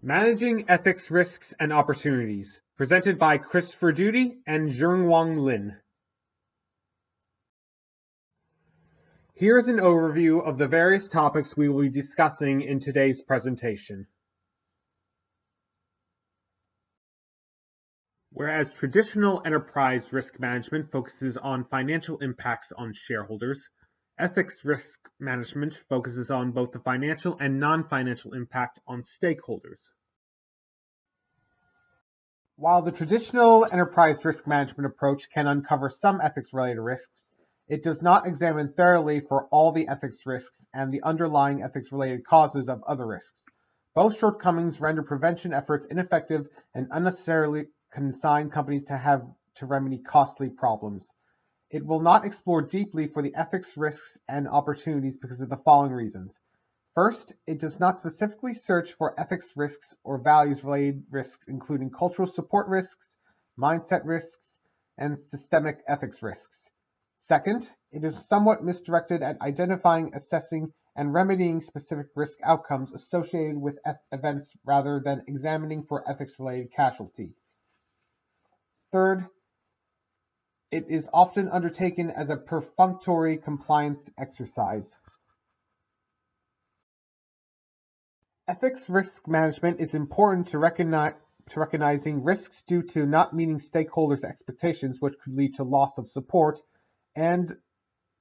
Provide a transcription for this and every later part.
Managing Ethics Risks and Opportunities, presented by Christopher Duty and Zhengwang Lin. Here is an overview of the various topics we will be discussing in today's presentation. Whereas traditional enterprise risk management focuses on financial impacts on shareholders, ethics risk management focuses on both the financial and non-financial impact on stakeholders. While the traditional enterprise risk management approach can uncover some ethics-related risks, it does not examine thoroughly for all the ethics risks and the underlying ethics-related causes of other risks. Both shortcomings render prevention efforts ineffective and unnecessarily consign companies to have to remedy costly problems. It will not explore deeply for the ethics risks and opportunities because of the following reasons. First, it does not specifically search for ethics risks or values-related risks, including cultural support risks, mindset risks, and systemic ethics risks. Second, it is somewhat misdirected at identifying, assessing, and remedying specific risk outcomes associated with events rather than examining for ethics-related casualty. Third, it is often undertaken as a perfunctory compliance exercise. Ethics risk management is important to recognizing risks due to not meeting stakeholders' expectations, which could lead to loss of support, and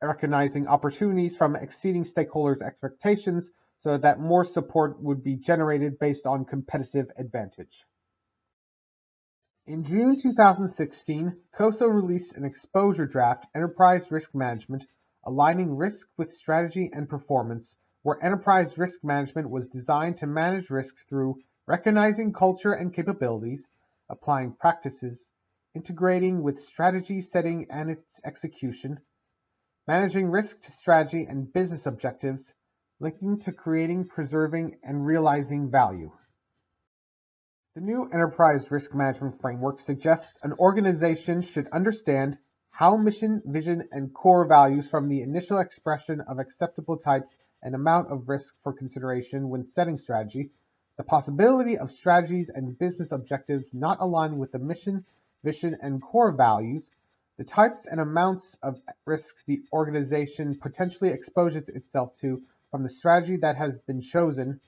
recognizing opportunities from exceeding stakeholders' expectations so that more support would be generated based on competitive advantage. In June 2016, COSO released an exposure draft, Enterprise Risk Management, aligning risk with strategy and performance, where enterprise risk management was designed to manage risks through recognizing culture and capabilities, applying practices, integrating with strategy setting and its execution, managing risk to strategy and business objectives, linking to creating, preserving, and realizing value. The new enterprise risk management framework suggests an organization should understand how mission, vision, and core values from the initial expression of acceptable types and amount of risk for consideration when setting strategy, the possibility of strategies and business objectives not aligning with the mission, vision, and core values, the types and amounts of risks the organization potentially exposes itself to from the strategy that has been chosen,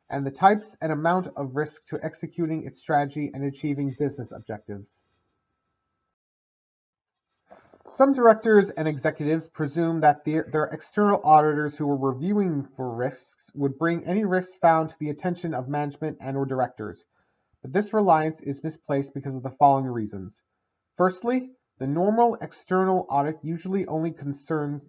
and the types and amount of risk to executing its strategy and achieving business objectives. Some directors and executives presume that their external auditors who are reviewing for risks would bring any risks found to the attention of management and/or directors, but this reliance is misplaced because of the following reasons. Firstly, the normal external audit usually only concerns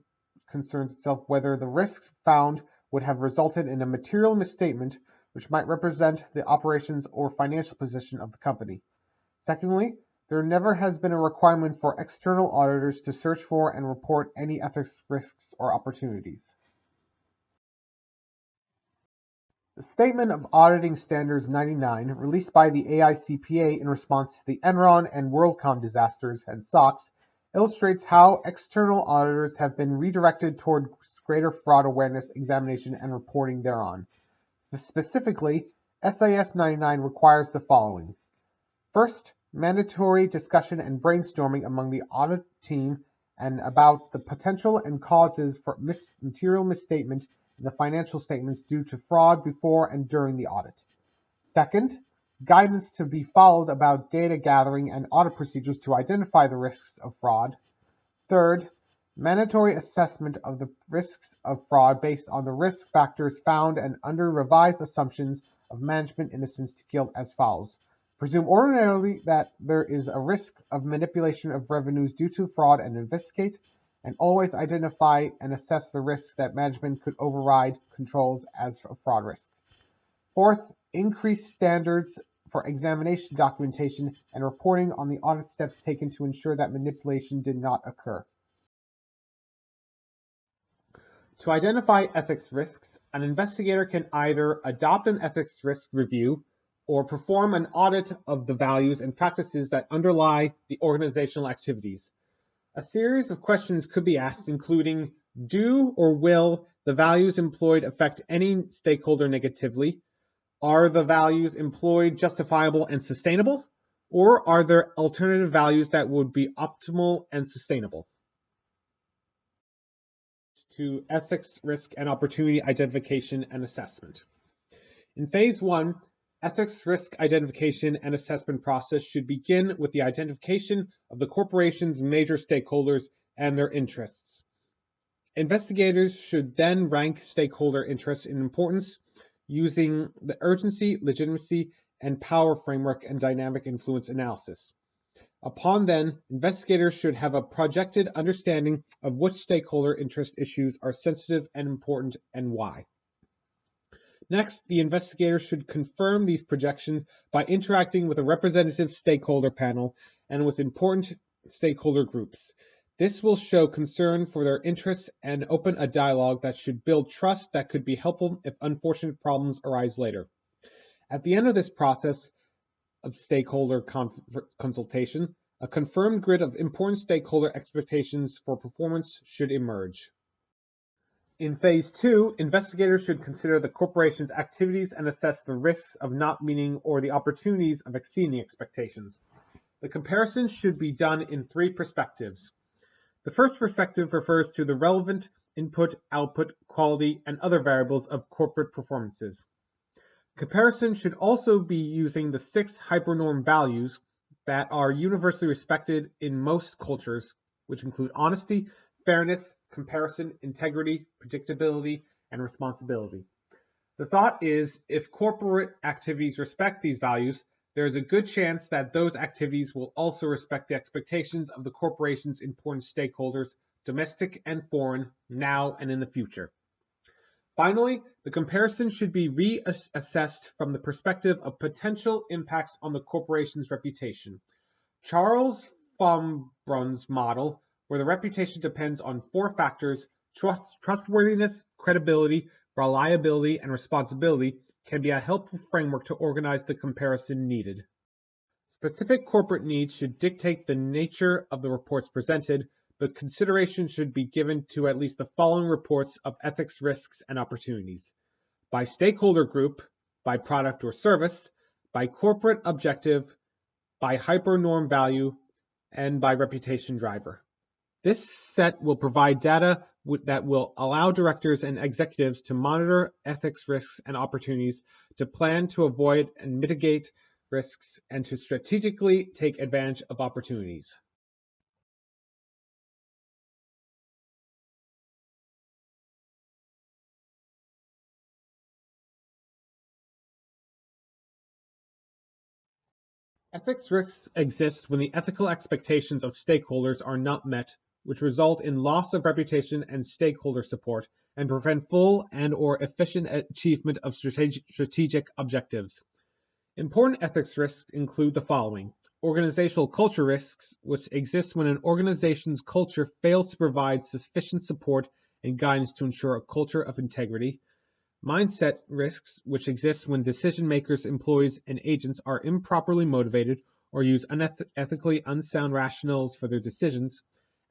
itself whether the risks found would have resulted in a material misstatement which might represent the operations or financial position of the company. Secondly, there never has been a requirement for external auditors to search for and report any ethics risks or opportunities. The Statement of Auditing Standards 99, released by the AICPA in response to the Enron and WorldCom disasters and SOX, illustrates how external auditors have been redirected toward greater fraud awareness, examination, and reporting thereon. Specifically, SIS 99 requires the following. First, mandatory discussion and brainstorming among the audit team and about the potential and causes for material misstatement in the financial statements due to fraud before and during the audit. Second, guidance to be followed about data gathering and audit procedures to identify the risks of fraud. Third, mandatory assessment of the risks of fraud based on the risk factors found and under revised assumptions of management innocence to guilt as follows. Presume ordinarily that there is a risk of manipulation of revenues due to fraud and investigate, and always identify and assess the risks that management could override controls as fraud risks. Fourth, increase standards for examination documentation and reporting on the audit steps taken to ensure that manipulation did not occur. To identify ethics risks, an investigator can either adopt an ethics risk review or perform an audit of the values and practices that underlie the organizational activities. A series of questions could be asked, including, do or will the values employed affect any stakeholder negatively? Are the values employed justifiable and sustainable? Or are there alternative values that would be optimal and sustainable? To ethics, risk, and opportunity identification and assessment. In phase one, ethics, risk identification, and assessment process should begin with the identification of the corporation's major stakeholders and their interests. Investigators should then rank stakeholder interests in importance using the urgency, legitimacy, and power framework and dynamic influence analysis. Upon then, investigators should have a projected understanding of which stakeholder interest issues are sensitive and important and why. Next, the investigator should confirm these projections by interacting with a representative stakeholder panel and with important stakeholder groups. This will show concern for their interests and open a dialogue that should build trust that could be helpful if unfortunate problems arise later. At the end of this process of stakeholder consultation, a confirmed grid of important stakeholder expectations for performance should emerge. In phase two, investigators should consider the corporation's activities and assess the risks of not meeting or the opportunities of exceeding expectations. The comparison should be done in three perspectives. The first perspective refers to the relevant input, output, quality, and other variables of corporate performances. Comparison should also be using the 6 hypernorm values that are universally respected in most cultures, which include honesty, fairness, comparison, integrity, predictability, and responsibility. The thought is, if corporate activities respect these values, there is a good chance that those activities will also respect the expectations of the corporation's important stakeholders, domestic and foreign, now and in the future. Finally, the comparison should be reassessed from the perspective of potential impacts on the corporation's reputation. Charles Fonbrun's model, where the reputation depends on 4 factors, trustworthiness, credibility, reliability, and responsibility, can be a helpful framework to organize the comparison needed. Specific corporate needs should dictate the nature of the reports presented, but consideration should be given to at least the following reports of ethics, risks, and opportunities: by stakeholder group, by product or service, by corporate objective, by hypernorm value, and by reputation driver. This set will provide data that will allow directors and executives to monitor ethics, risks, and opportunities, to plan to avoid and mitigate risks, and to strategically take advantage of opportunities. Ethics risks exist when the ethical expectations of stakeholders are not met, which result in loss of reputation and stakeholder support, and prevent full and/or efficient achievement of strategic objectives. Important ethics risks include the following: organizational culture risks, which exist when an organization's culture fails to provide sufficient support and guidance to ensure a culture of integrity; mindset risks, which exist when decision makers, employees, and agents are improperly motivated or use unethically unsound rationales for their decisions;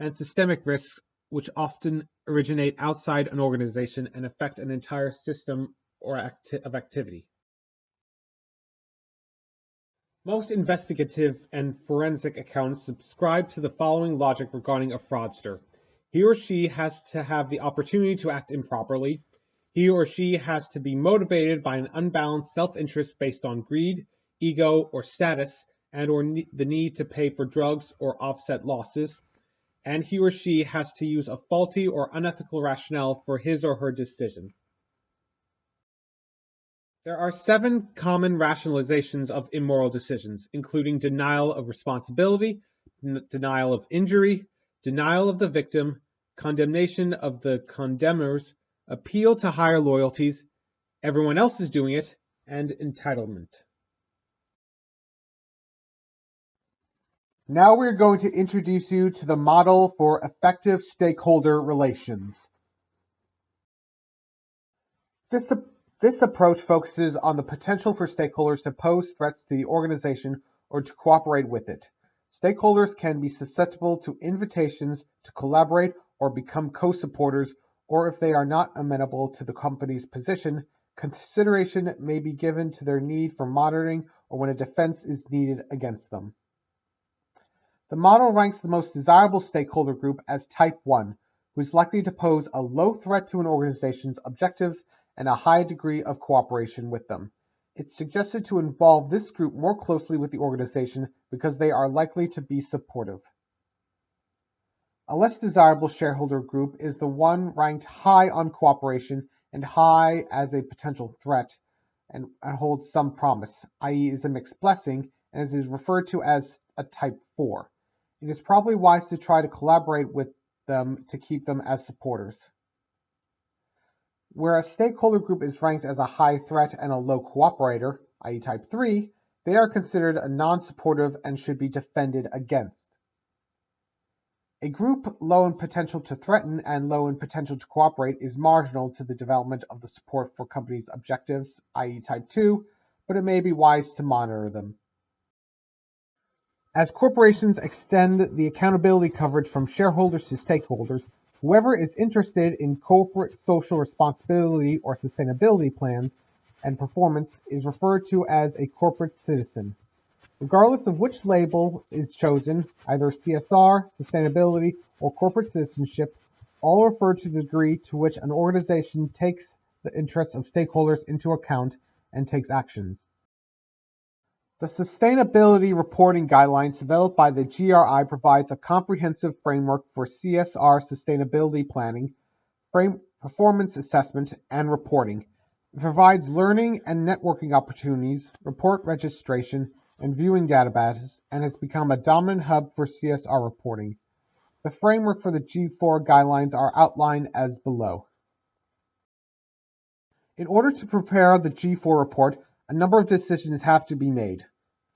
and systemic risks, which often originate outside an organization and affect an entire system or of activity. Most investigative and forensic accounts subscribe to the following logic regarding a fraudster. He or she has to have the opportunity to act improperly. He or she has to be motivated by an unbalanced self-interest based on greed, ego, or status, and/or the need to pay for drugs or offset losses. And he or she has to use a faulty or unethical rationale for his or her decision. There are 7 common rationalizations of immoral decisions, including denial of responsibility, denial of injury, denial of the victim, condemnation of the condemners, appeal to higher loyalties, everyone else is doing it, and entitlement. Now we're going to introduce you to the model for effective stakeholder relations. This approach focuses on the potential for stakeholders to pose threats to the organization or to cooperate with it. Stakeholders can be susceptible to invitations to collaborate or become co-supporters, or if they are not amenable to the company's position, consideration may be given to their need for monitoring or when a defense is needed against them. The model ranks the most desirable stakeholder group as Type 1, who is likely to pose a low threat to an organization's objectives and a high degree of cooperation with them. It's suggested to involve this group more closely with the organization because they are likely to be supportive. A less desirable shareholder group is the one ranked high on cooperation and high as a potential threat and holds some promise, i.e. is a mixed blessing, and is referred to as a Type 4. It is probably wise to try to collaborate with them to keep them as supporters. Where a stakeholder group is ranked as a high threat and a low cooperator, i.e. Type 3, they are considered a non-supportive and should be defended against. A group low in potential to threaten and low in potential to cooperate is marginal to the development of the support for companies' objectives, i.e. Type 2, but it may be wise to monitor them. As corporations extend the accountability coverage from shareholders to stakeholders, whoever is interested in corporate social responsibility or sustainability plans and performance is referred to as a corporate citizen. Regardless of which label is chosen, either CSR, sustainability, or corporate citizenship, all refer to the degree to which an organization takes the interests of stakeholders into account and takes actions. The Sustainability Reporting Guidelines developed by the GRI provides a comprehensive framework for CSR sustainability planning, performance assessment, and reporting. It provides learning and networking opportunities, report registration, and viewing databases, and has become a dominant hub for CSR reporting. The framework for the G4 guidelines are outlined as below. In order to prepare the G4 report, a number of decisions have to be made.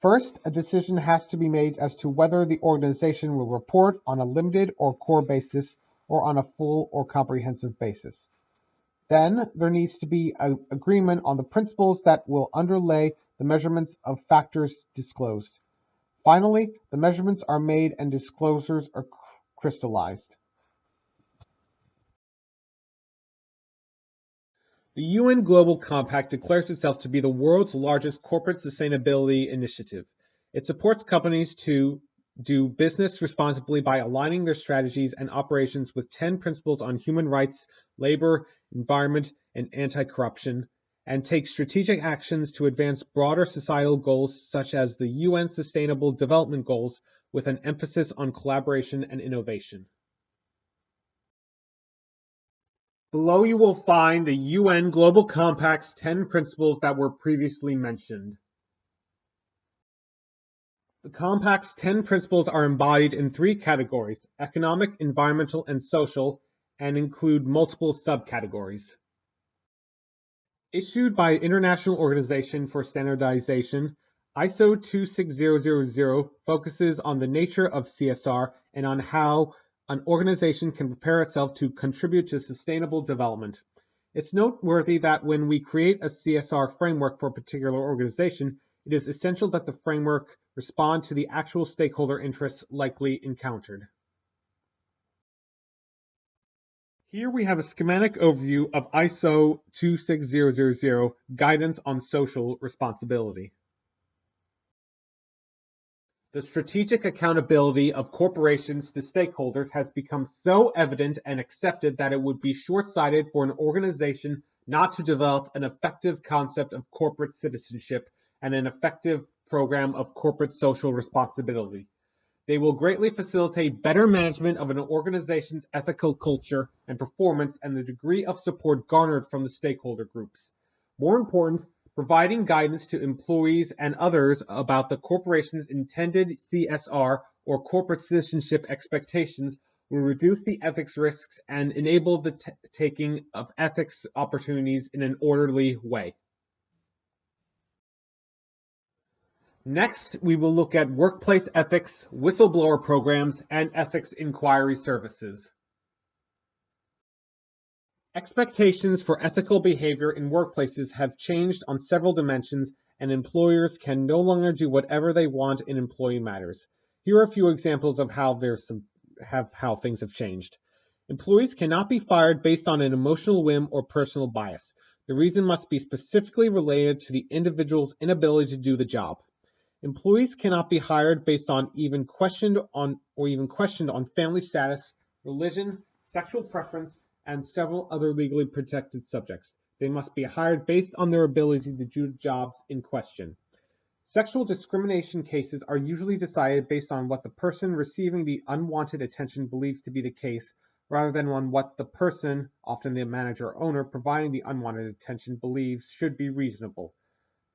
First, a decision has to be made as to whether the organization will report on a limited or core basis or on a full or comprehensive basis. Then, there needs to be an agreement on the principles that will underlay the measurements of factors disclosed. Finally, the measurements are made and disclosures are crystallized. The UN Global Compact declares itself to be the world's largest corporate sustainability initiative. It supports companies to do business responsibly by aligning their strategies and operations with 10 principles on human rights, labor, environment, and anti-corruption, and takes strategic actions to advance broader societal goals such as the UN Sustainable Development Goals with an emphasis on collaboration and innovation. Below you will find the UN Global Compact's 10 principles that were previously mentioned. The Compact's 10 principles are embodied in 3 categories: economic, environmental, and social, and include multiple subcategories. Issued by International Organization for Standardization, ISO 26000 focuses on the nature of CSR and on how an organization can prepare itself to contribute to sustainable development. It's noteworthy that when we create a CSR framework for a particular organization, it is essential that the framework respond to the actual stakeholder interests likely encountered. Here we have a schematic overview of ISO 26000 Guidance on Social Responsibility. The strategic accountability of corporations to stakeholders has become so evident and accepted that it would be short-sighted for an organization not to develop an effective concept of corporate citizenship and an effective program of corporate social responsibility. They will greatly facilitate better management of an organization's ethical culture and performance and the degree of support garnered from the stakeholder groups. More important, providing guidance to employees and others about the corporation's intended CSR or corporate citizenship expectations will reduce the ethics risks and enable the taking of ethics opportunities in an orderly way. Next, we will look at workplace ethics, whistleblower programs, and ethics inquiry services. Expectations for ethical behavior in workplaces have changed on several dimensions, and employers can no longer do whatever they want in employee matters. Here are a few examples of how things have changed. Employees cannot be fired based on an emotional whim or personal bias. The reason must be specifically related to the individual's inability to do the job. Employees cannot be hired based on even questioned on family status, religion, sexual preference, and several other legally protected subjects. They must be hired based on their ability to do the jobs in question. Sexual discrimination cases are usually decided based on what the person receiving the unwanted attention believes to be the case, rather than on what the person, often the manager or owner, providing the unwanted attention believes should be reasonable.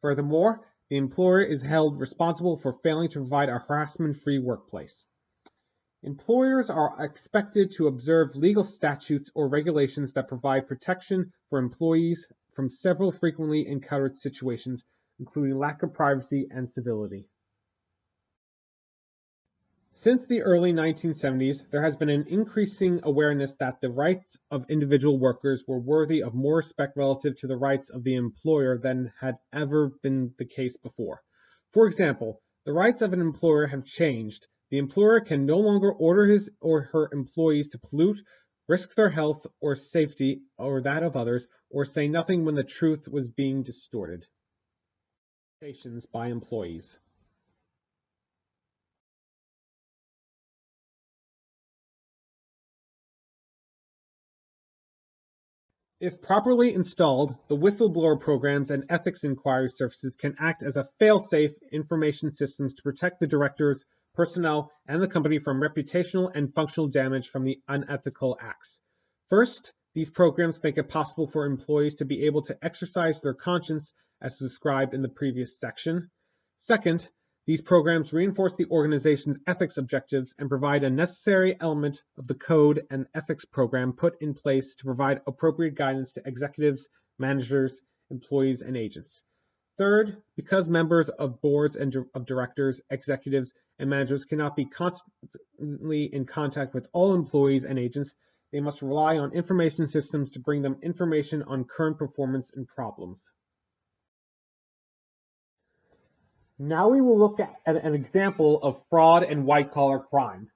Furthermore, the employer is held responsible for failing to provide a harassment-free workplace. Employers are expected to observe legal statutes or regulations that provide protection for employees from several frequently encountered situations, including lack of privacy and civility. Since the early 1970s, there has been an increasing awareness that the rights of individual workers were worthy of more respect relative to the rights of the employer than had ever been the case before. For example, the rights of an employer have changed. The employer can no longer order his or her employees to pollute, risk their health or safety or that of others, or say nothing when the truth was being distorted. By employees. If properly installed, the whistleblower programs and ethics inquiry services can act as a fail-safe information systems to protect the directors, personnel, and the company from reputational and functional damage from the unethical acts. First, these programs make it possible for employees to be able to exercise their conscience as described in the previous section. Second, these programs reinforce the organization's ethics objectives and provide a necessary element of the code and ethics program put in place to provide appropriate guidance to executives, managers, employees, and agents. Third, because members of boards and of directors, executives, and managers cannot be constantly in contact with all employees and agents, they must rely on information systems to bring them information on current performance and problems. Now we will look at an example of fraud and white-collar crime.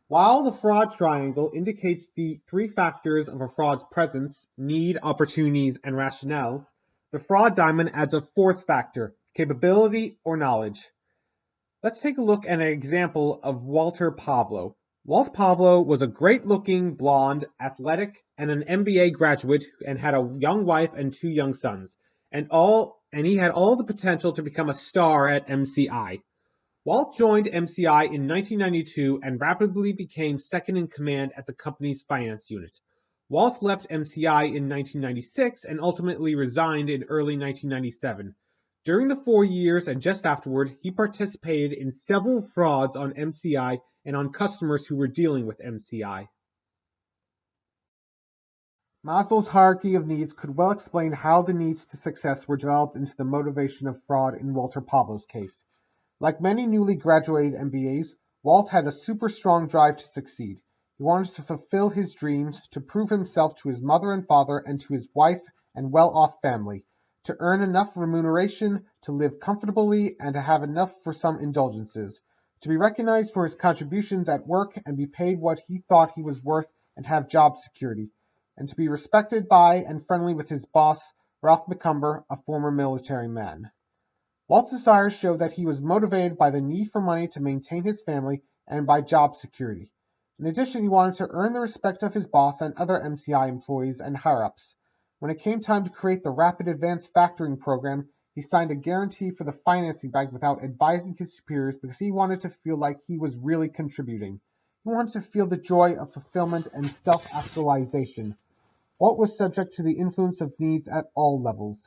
While the fraud triangle indicates the three factors of a fraud's presence, need, opportunities, and rationales, the fraud diamond adds a fourth factor, capability or knowledge. Let's take a look at an example of Walter Pavlo. Walt Pavlo was a great-looking, blonde, athletic, and an MBA graduate and had a young wife and two young sons, and he had all the potential to become a star at MCI. Walt joined MCI in 1992 and rapidly became second in command at the company's finance unit. Walt left MCI in 1996 and ultimately resigned in early 1997. During the 4 years and just afterward, he participated in several frauds on MCI and on customers who were dealing with MCI. Maslow's hierarchy of needs could well explain how the needs to success were developed into the motivation of fraud in Walter Pavlo's case. Like many newly graduated MBAs, Walt had a super strong drive to succeed. He wanted to fulfill his dreams, to prove himself to his mother and father and to his wife and well-off family, to earn enough remuneration, to live comfortably, and to have enough for some indulgences, to be recognized for his contributions at work and be paid what he thought he was worth and have job security, and to be respected by and friendly with his boss, Ralph McCumber, a former military man. Walt's desires showed that he was motivated by the need for money to maintain his family and by job security. In addition, he wanted to earn the respect of his boss and other MCI employees and higher-ups. When it came time to create the Rapid Advanced Factoring program, he signed a guarantee for the financing bank without advising his superiors because he wanted to feel like he was really contributing. He wanted to feel the joy of fulfillment and self-actualization. Walt was subject to the influence of needs at all levels.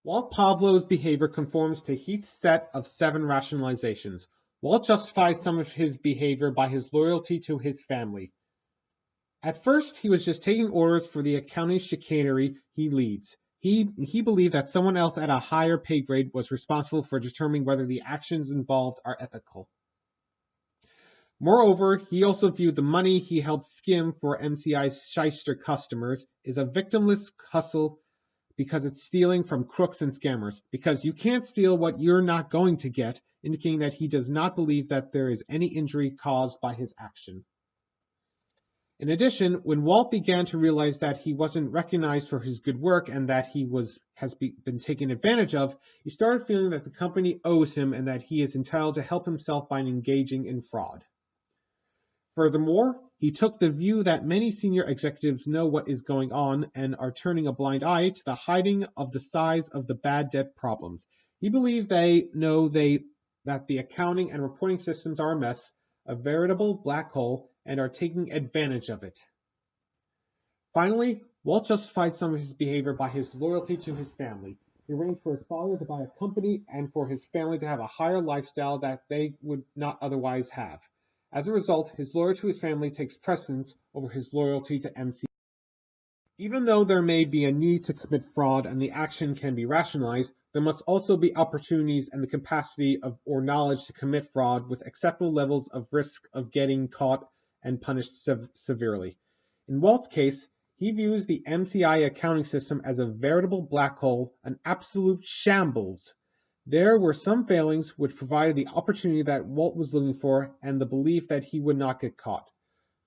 Walt Pavlo's behavior conforms to Heath's set of 7 rationalizations. Walt justifies some of his behavior by his loyalty to his family. At first, he was just taking orders for the accounting chicanery he leads. He believed that someone else at a higher pay grade was responsible for determining whether the actions involved are ethical. Moreover, he also viewed the money he helped skim for MCI's shyster customers as a victimless hustle because it's stealing from crooks and scammers, because you can't steal what you're not going to get, indicating that he does not believe that there is any injury caused by his action. In addition, when Walt began to realize that he wasn't recognized for his good work and that he been taken advantage of, he started feeling that the company owes him and that he is entitled to help himself by engaging in fraud. Furthermore, he took the view that many senior executives know what is going on and are turning a blind eye to the hiding of the size of the bad debt problems. He believed they know that the accounting and reporting systems are a mess, a veritable black hole, and are taking advantage of it. Finally, Walt justified some of his behavior by his loyalty to his family. He arranged for his father to buy a company and for his family to have a higher lifestyle that they would not otherwise have. As a result, his loyalty to his family takes precedence over his loyalty to MCI. Even though there may be a need to commit fraud and the action can be rationalized, there must also be opportunities and the capacity or knowledge to commit fraud with acceptable levels of risk of getting caught and punished severely. In Walt's case, he views the MCI accounting system as a veritable black hole, an absolute shambles. There were some failings which provided the opportunity that Walt was looking for and the belief that he would not get caught.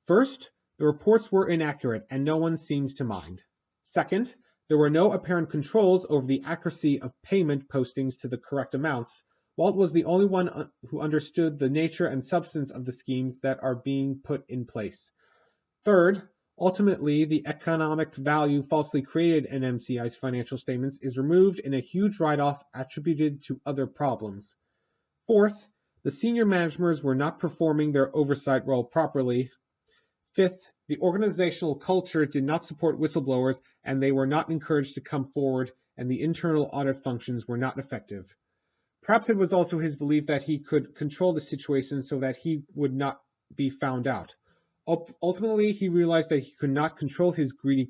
First, the reports were inaccurate and no one seems to mind. Second, there were no apparent controls over the accuracy of payment postings to the correct amounts. Walt was the only one who understood the nature and substance of the schemes that are being put in place. Third, ultimately, the economic value falsely created in MCI's financial statements is removed in a huge write-off attributed to other problems. Fourth, the senior managers were not performing their oversight role properly. Fifth, the organizational culture did not support whistleblowers and they were not encouraged to come forward, and the internal audit functions were not effective. Perhaps it was also his belief that he could control the situation so that he would not be found out. Ultimately, he realized that he could not control his greedy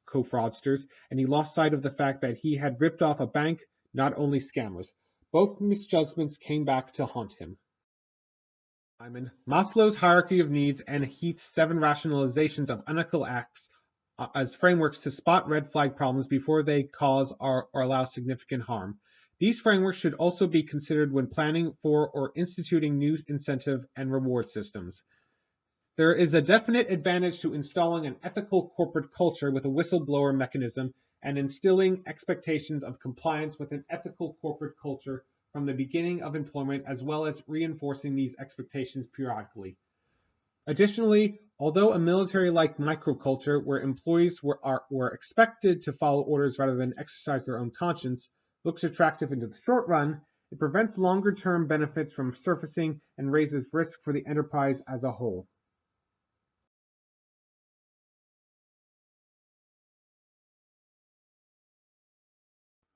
co-fraudsters, and he lost sight of the fact that he had ripped off a bank, not only scammers. Both misjudgments came back to haunt him. Maslow's hierarchy of needs and Heath's 7 rationalizations of unethical acts as frameworks to spot red flag problems before they cause or allow significant harm. These frameworks should also be considered when planning for or instituting new incentive and reward systems. There is a definite advantage to installing an ethical corporate culture with a whistleblower mechanism and instilling expectations of compliance with an ethical corporate culture from the beginning of employment, as well as reinforcing these expectations periodically. Additionally, although a military-like microculture where employees were expected to follow orders rather than exercise their own conscience looks attractive into the short run, it prevents longer-term benefits from surfacing and raises risk for the enterprise as a whole.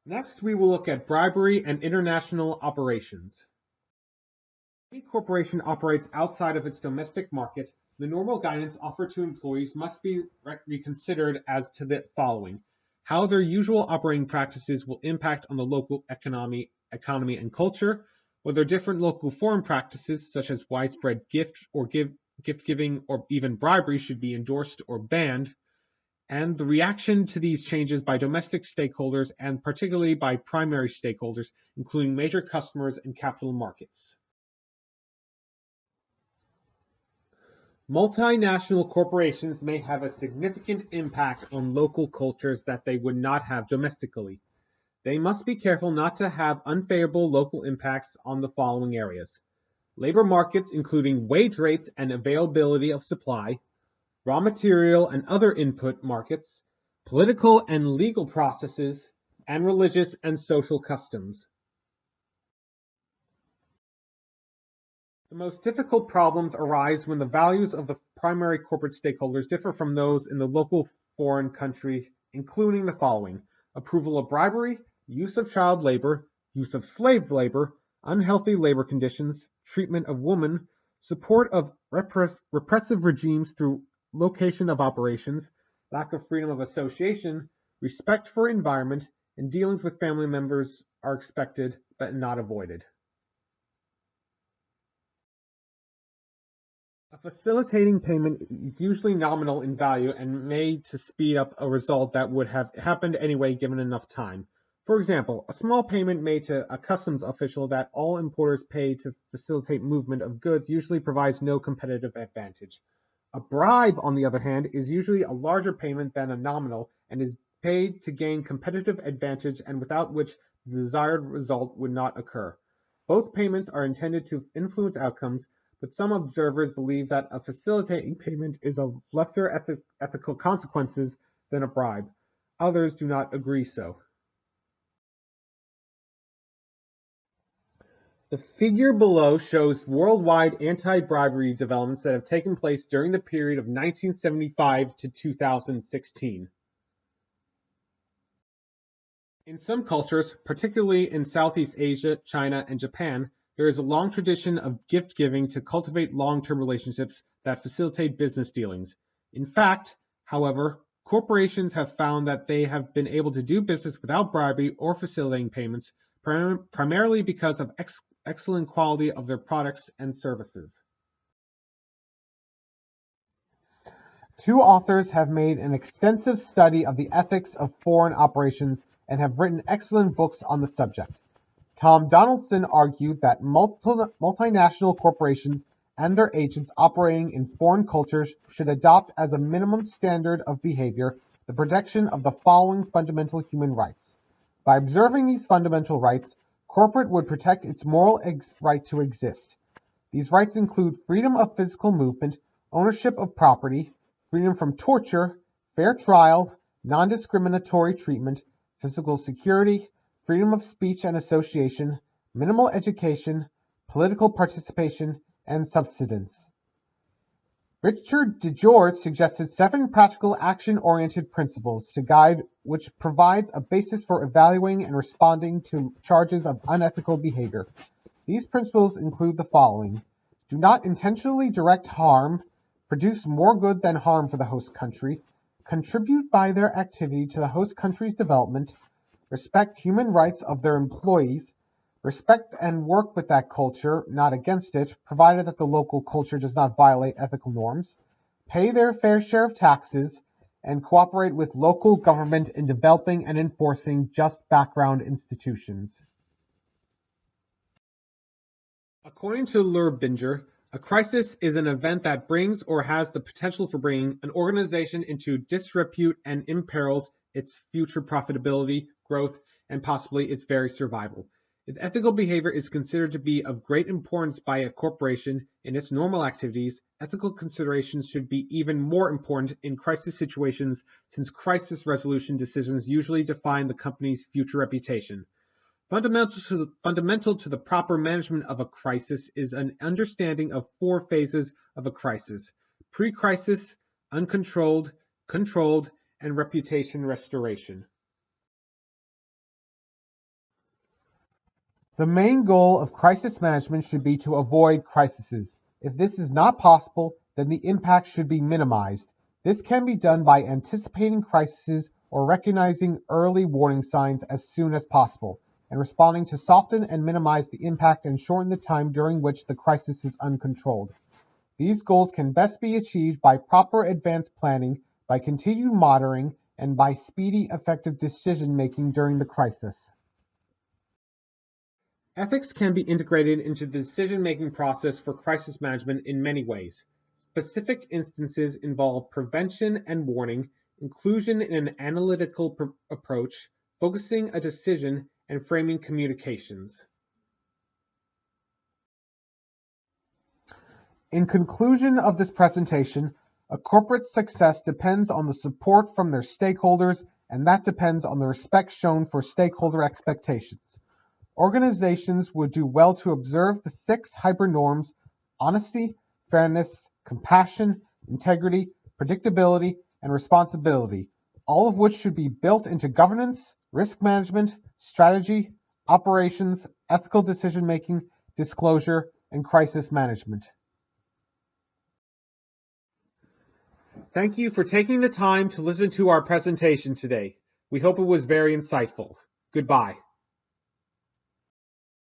Next, we will look at bribery and international operations. If any corporation operates outside of its domestic market, the normal guidance offered to employees must be reconsidered as to the following: how their usual operating practices will impact on the local economy and culture, whether different local foreign practices such as widespread gift giving or even bribery should be endorsed or banned, and the reaction to these changes by domestic stakeholders and particularly by primary stakeholders, including major customers and capital markets. Multinational corporations may have a significant impact on local cultures that they would not have domestically. They must be careful not to have unfavorable local impacts on the following areas: labor markets, including wage rates and availability of supply, raw material and other input markets, political and legal processes, and religious and social customs. The most difficult problems arise when the values of the primary corporate stakeholders differ from those in the local foreign country, including the following: approval of bribery, use of child labor, use of slave labor, unhealthy labor conditions, treatment of women, support of repressive regimes through location of operations, lack of freedom of association, respect for environment, and dealings with family members are expected but not avoided. A facilitating payment is usually nominal in value and made to speed up a result that would have happened anyway given enough time. For example, a small payment made to a customs official that all importers pay to facilitate movement of goods usually provides no competitive advantage. A bribe, on the other hand, is usually a larger payment than a nominal and is paid to gain competitive advantage and without which the desired result would not occur. Both payments are intended to influence outcomes, but some observers believe that a facilitating payment is of lesser ethical consequences than a bribe. Others do not agree so. The figure below shows worldwide anti-bribery developments that have taken place during the period of 1975 to 2016. In some cultures, particularly in Southeast Asia, China, and Japan, there is a long tradition of gift giving to cultivate long-term relationships that facilitate business dealings. In fact, however, corporations have found that they have been able to do business without bribery or facilitating payments, primarily because of excellent quality of their products and services. Two authors have made an extensive study of the ethics of foreign operations and have written excellent books on the subject. Tom Donaldson argued that multinational corporations and their agents operating in foreign cultures should adopt as a minimum standard of behavior the protection of the following fundamental human rights. By observing these fundamental rights, corporate would protect its moral right to exist. These rights include freedom of physical movement, ownership of property, freedom from torture, fair trial, non-discriminatory treatment, physical security, freedom of speech and association, minimal education, political participation, and subsistence. Richard DeGeorge suggested 7 practical action-oriented principles to guide which provides a basis for evaluating and responding to charges of unethical behavior. These principles include the following: do not intentionally direct harm, produce more good than harm for the host country, contribute by their activity to the host country's development, respect human rights of their employees, respect and work with that culture, not against it, provided that the local culture does not violate ethical norms, pay their fair share of taxes, and cooperate with local government in developing and enforcing just background institutions. According to Lurbinger, a crisis is an event that brings or has the potential for bringing an organization into disrepute and imperils its future profitability, growth, and possibly its very survival. If ethical behavior is considered to be of great importance by a corporation in its normal activities, ethical considerations should be even more important in crisis situations, since crisis resolution decisions usually define the company's future reputation. Fundamental to the proper management of a crisis is an understanding of 4 phases of a crisis: pre-crisis, uncontrolled, controlled, and reputation restoration. The main goal of crisis management should be to avoid crises. If this is not possible, then the impact should be minimized. This can be done by anticipating crises or recognizing early warning signs as soon as possible, and responding to soften and minimize the impact and shorten the time during which the crisis is uncontrolled. These goals can best be achieved by proper advanced planning, by continued monitoring, and by speedy, effective decision-making during the crisis. Ethics can be integrated into the decision-making process for crisis management in many ways. Specific instances involve prevention and warning, inclusion in an analytical approach, focusing a decision, and framing communications. In conclusion of this presentation, a corporate's success depends on the support from their stakeholders, and that depends on the respect shown for stakeholder expectations. Organizations would do well to observe the 6 HYBR norms: honesty, fairness, compassion, integrity, predictability, and responsibility, all of which should be built into governance, risk management, strategy, operations, ethical decision-making, disclosure, and crisis management. Thank you for taking the time to listen to our presentation today. We hope it was very insightful. Goodbye.